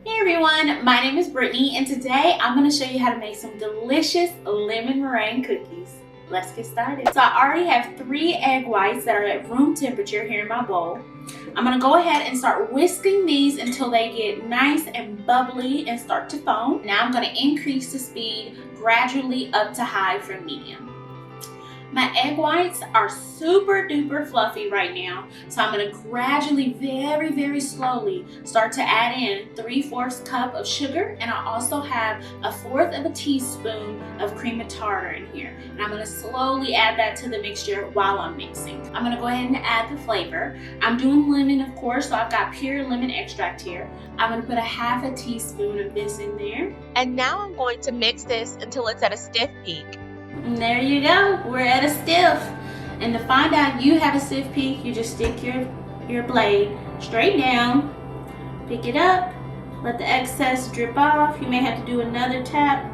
Hey everyone, my name is Brittany and today I'm going to show you how to make some delicious lemon meringue cookies. Let's get started. So I already have 3 egg whites that are at room temperature here in my bowl. I'm going to go ahead and start whisking these until they get nice and bubbly and start to foam. Now I'm going to increase the speed gradually up to high from medium. My egg whites are super duper fluffy right now, so I'm going to gradually, very slowly start to add in 3/4 cup of sugar, and I also have 1/4 teaspoon of cream of tartar in here. And I'm going to slowly add that to the mixture while I'm mixing. I'm going to go ahead and add the flavor. I'm doing lemon, of course, so I've got pure lemon extract here. I'm going to put 1/2 teaspoon of this in there. And now I'm going to mix this until it's at a stiff peak. And there you go, we're at a stiff. And to find out you have a stiff peak, you just stick your blade straight down, pick it up, let the excess drip off. You may have to do another tap,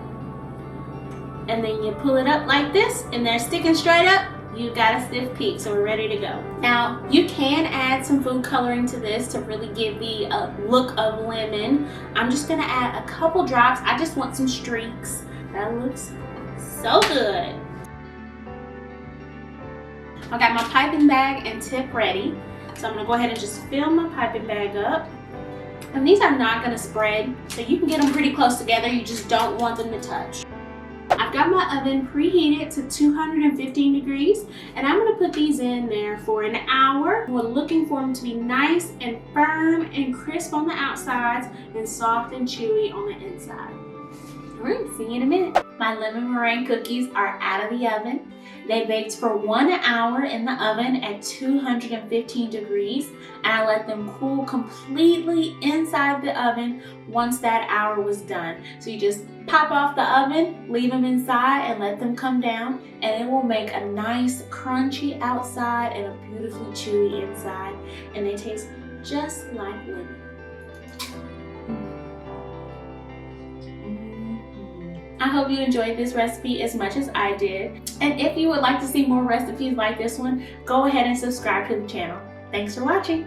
and then you pull it up like this, and they're sticking straight up. You got a stiff peak, so we're ready to go. Now, you can add some food coloring to this to really give the look of lemon. I'm just gonna add a couple drops. I just want some streaks. That looks so good. I got my piping bag and tip ready. So I'm gonna go ahead and just fill my piping bag up. And these are not gonna spread, so you can get them pretty close together. You just don't want them to touch. I've got my oven preheated to 215 degrees, and I'm gonna put these in there for an hour. We're looking for them to be nice and firm and crisp on the outsides and soft and chewy on the inside. Alright, see you in a minute. My lemon meringue cookies are out of the oven. They baked for 1 hour in the oven at 215 degrees, and I let them cool completely inside the oven once that hour was done. So you just pop off the oven, leave them inside, and let them come down, and it will make a nice crunchy outside and a beautifully chewy inside, and they taste just like lemon. I hope you enjoyed this recipe as much as I did. And if you would like to see more recipes like this one, go ahead and subscribe to the channel. Thanks for watching.